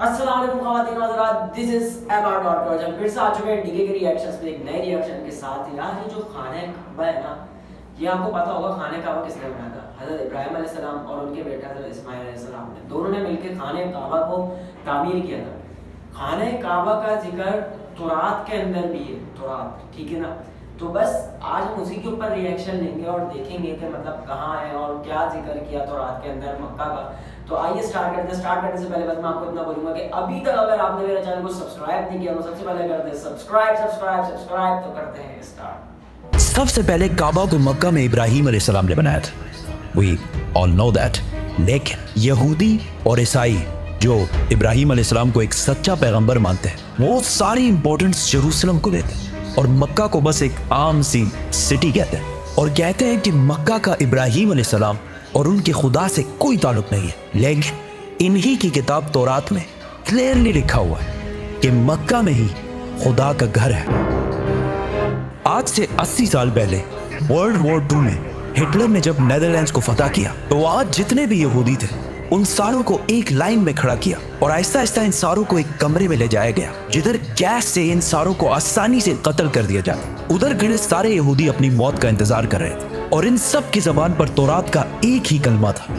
السلام علیکم خواتین و حضرات، دس از MR.Raj۔ ہم پھر سے آ چکے ہیں ڈیگے کے ریئیکشنز میں ایک نئے ریئیکشن کے ساتھ۔ یار یہ جو خانہ کعبہ ہے نا، یہ آپ کو پتا ہوگا خانہ کعبہ کس نے بنایا تھا؟ حضرت ابراہیم علیہ السلام اور ان کے بیٹے حضرت اسماعیل علیہ السلام نے، دونوں نے مل کے خانہ کعبہ کو تعمیر کیا تھا۔ خانہ کعبہ کا ذکر تورات کے اندر بھی ہے، تورات، ٹھیک ہے نا؟ تو بس آج ہم اسی کے اوپر ریئیکشن لیں گے اور دیکھیں گے کہ مطلب کہاں ہے اور کیا ذکر کیا تورات کے اندر مکہ کا۔ تو آئیے سٹارٹ کرتے ہیں۔ سٹارٹ کرنے سے پہلے بس میں آپ کو اتنا بولوں گا کہ ابھی تک اگر آپ نے میرے چینل کو سبسکرائب نہیں کیا تو سب سے پہلے کر دیں سبسکرائب تو کرتے ہیں اسٹارٹ۔ سب سے پہلے کعبہ کو مکہ میں ابراہیم علیہ السلام نے بنایا تھا، we all know that۔ لیکن یہودی اور عیسائی جو ابراہیم علیہ السلام کو ایک سچا پیغمبر مانتے ہیں، وہ ساری امپورٹنس جیروسلم کو دیتے ہیں اور مکہ کو بس ایک عام سی سٹی کہتے ہیں، اور کہتے ہیں کہ مکہ کا ابراہیم علیہ السلام اور ان کے خدا سے کوئی تعلق نہیں ہے۔ لیکن انہی کی کتاب تورات میں کلیئرلی لکھا ہوا ہے کہ مکہ میں ہی خدا کا گھر ہے۔ آج سے 80 سال پہلے ورلڈ وار 2 میں ہٹلر نے جب نیدرلینڈز کو فتح کیا تو آج جتنے بھی یہودی تھے ان ساروں کو ایک لائن میں کھڑا کیا اور آہستہ آہستہ ان ساروں کو ایک کمرے میں لے جایا گیا، جدھر گیس سے ان ساروں کو آسانی سے قتل کر دیا جاتا۔ ادھر کھڑے سارے یہودی اپنی موت کا انتظار کر رہے تھے اور ان سب کی زبان پر تورات کا ایک ہی کلمہ تھا،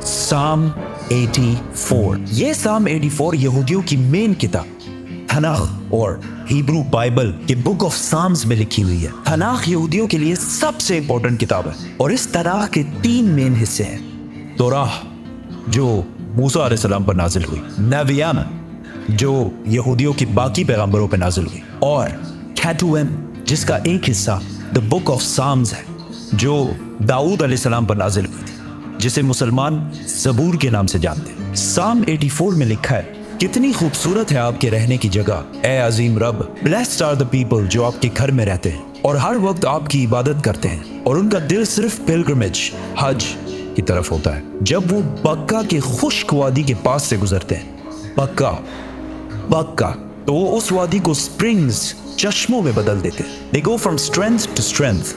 سام 84۔ یہ سام 84 یہودیوں کی مین کتاب تناخ اور ہیبرو بائبل کے بک آف سامز میں لکھی ہوئی ہے۔ تناخ یہودیوں کے لیے سب سے امپورٹنٹ کتاب ہے اور اس تناخ کے 3 مین حصے ہیں: توراہ جو موسیٰ علیہ السلام پر نازل ہوئی، نویانہ جو یہودیوں کی باقی پیغمبروں پہ نازل ہوئی، اور کیٹویم جس کا ایک حصہ دا بک آف سامز ہے جو داؤد علیہ السلام پر نازل ہوئی تھی، جسے مسلمان زبور کے نام سے جانتے ہیں۔ سام 84 میں لکھا ہے، کتنی خوبصورت ہے آپ کے رہنے کی جگہ اے عظیم رب، بلیسڈ آر دا پیپل جو آپ کے گھر میں رہتے ہیں اور ہر وقت آپ کی عبادت کرتے ہیں اور ان کا دل صرف پلگرمیج حج کی طرف ہوتا ہے۔ جب وہ بکہ کے خشک وادی کے پاس سے گزرتے ہیں، بکہ تو وہ اس وادی کو سپرنگز چشموں میں بدل دیتے ہیں۔ They go from strength to strength،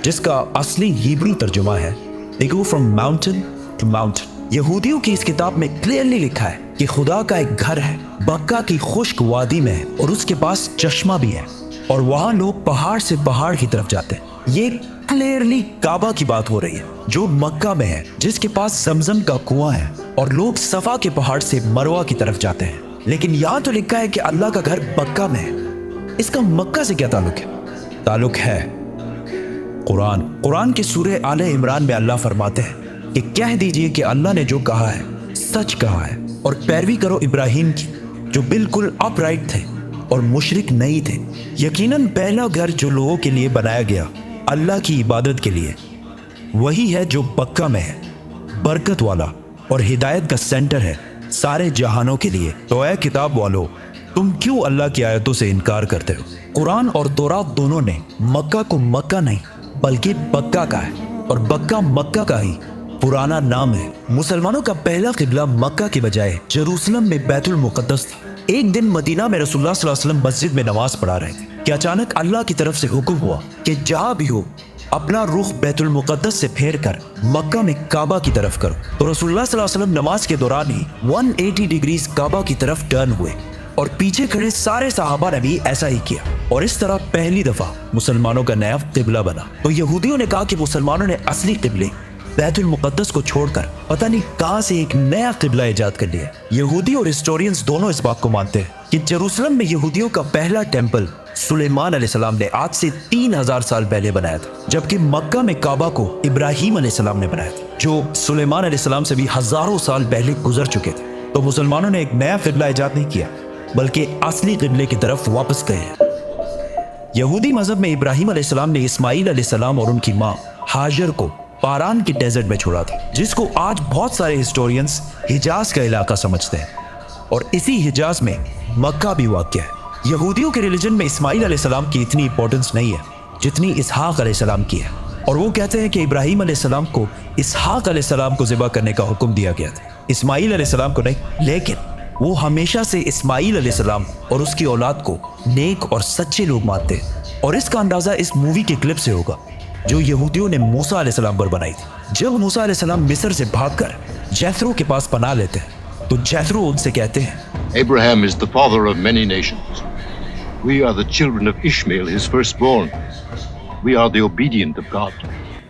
جس کا اصلی ہیبرو ترجمہ ہے They go from mountain to mountain۔ یہودیوں کی اس کتاب میں کلیئرلی لکھا ہے کہ خدا کا ایک گھر ہے، بکہ کی خشک وادی میں ہے اور اس کے پاس چشمہ بھی ہے اور وہاں لوگ پہاڑ سے پہاڑ کی طرف جاتے ہیں۔ یہ کلیئرلی کعبہ کی بات ہو رہی ہے جو مکہ میں ہے، جس کے پاس زمزم کا کنواں ہے، اور لوگ صفا کے پہاڑ سے مروہ کی طرف جاتے ہیں۔ لیکن یہاں تو لکھا ہے کہ اللہ کا گھر مکہ میں ہے، اس کا مکہ سے کیا تعلق ہے؟ تعلق ہے قرآن کی سورہ آل عمران میں اللہ فرماتے ہیں کہ کہہ دیجئے کہ اللہ نے جو کہا ہے سچ کہا ہے، اور پیروی کرو ابراہیم کی جو بالکل اپ رائٹ تھے اور مشرک نہیں تھے۔ یقیناً پہلا گھر جو لوگوں کے لیے بنایا گیا اللہ کی عبادت کے لیے وہی ہے جو مکہ میں ہے، برکت والا اور ہدایت کا سینٹر ہے سارے جہانوں کے لیے۔ تو اے کتاب والو، تم کیوں اللہ کی آیتوں سے انکار کرتے ہو؟ قرآن اور تورات دونوں نے مکہ کو مکہ نہیں بلکہ بکہ کا ہے، اور بکہ مکہ کا ہی پرانا نام ہے۔ مسلمانوں کا پہلا قبلہ مکہ کے بجائے جیروسلم میں بیت المقدس تھا۔ ایک دن مدینہ میں رسول اللہ صلی اللہ علیہ وسلم مسجد میں نماز پڑھا رہے تھے کہ اچانک اللہ کی طرف سے حکم ہوا کہ جہاں بھی ہو اپنا رخ بیت المقدس سے پھیر کر مکہ میں کعبہ کی طرف کرو۔ تو رسول اللہ صلی اللہ علیہ وسلم نماز کے دوران ہی 180 ڈگریز کعبہ کی طرف ٹرن ہوئے اور پیچھے کھڑے سارے صحابہ نے بھی ایسا ہی کیا، اور اس طرح پہلی دفعہ مسلمانوں کا نیا قبلہ بنا۔ تو یہودیوں نے کہا کہ مسلمانوں نے اصلی قبلے بیت المقدس کو چھوڑ کر پتہ نہیں کہاں سے ایک نیا قبلہ ایجاد کر لیا۔ یہودی اور ہسٹورینز دونوں اس بات کو مانتے ہیں کہ جیروسلم میں یہودیوں کا پہلا ٹیمپل سلیمان علیہ السلام نے آج سے 3000 سال پہلے بنایا تھا، جبکہ مکہ میں کعبہ کو ابراہیم علیہ السلام نے بنایا تھا جو سلیمان علیہ السلام سے بھی ہزاروں سال پہلے گزر چکے تھے۔ تو مسلمانوں نے ایک نیا قبلہ ایجاد نہیں کیا بلکہ اصلی قبلے کی طرف واپس گئے ہیں۔ یہودی مذہب میں ابراہیم علیہ السلام نے اسماعیل علیہ السلام اور ان کی ماں ہاجر کو پاران کے ڈیزرٹ میں چھوڑا تھا، جس کو آج بہت سارے ہسٹورینز حجاز کا علاقہ سمجھتے ہیں، اور اسی حجاز میں مکہ بھی واقع ہے۔ یہودیوں کے ریلیجن میں اسماعیل علیہ السلام کی اتنی امپورٹنس نہیں ہے جتنی اسحاق علیہ السلام کی ہے، اور وہ کہتے ہیں کہ ابراہیم علیہ السلام کو اسحاق علیہ السلام کو ذبح کرنے کا حکم دیا گیا تھا، اسماعیل علیہ السلام کو نہیں۔ لیکن وہ ہمیشہ سے اسماعیل علیہ السلام اور اس کی اولاد کو نیک اور سچے لوگ مانتے ہیں، اور اس کا اندازہ اس مووی کے کلپ سے ہوگا جو یہودیوں نے موسیٰ علیہ السلام پر بنائی تھی۔ جب موسیٰ علیہ السلام مصر سے بھاگ کر جیتھرو کے پاس پناہ لیتے ہیں تو جیتھرو ان سے کہتے ہیں Abraham is the father of many nations. We are the children of Ishmael, his firstborn. We are the obedient of God.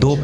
2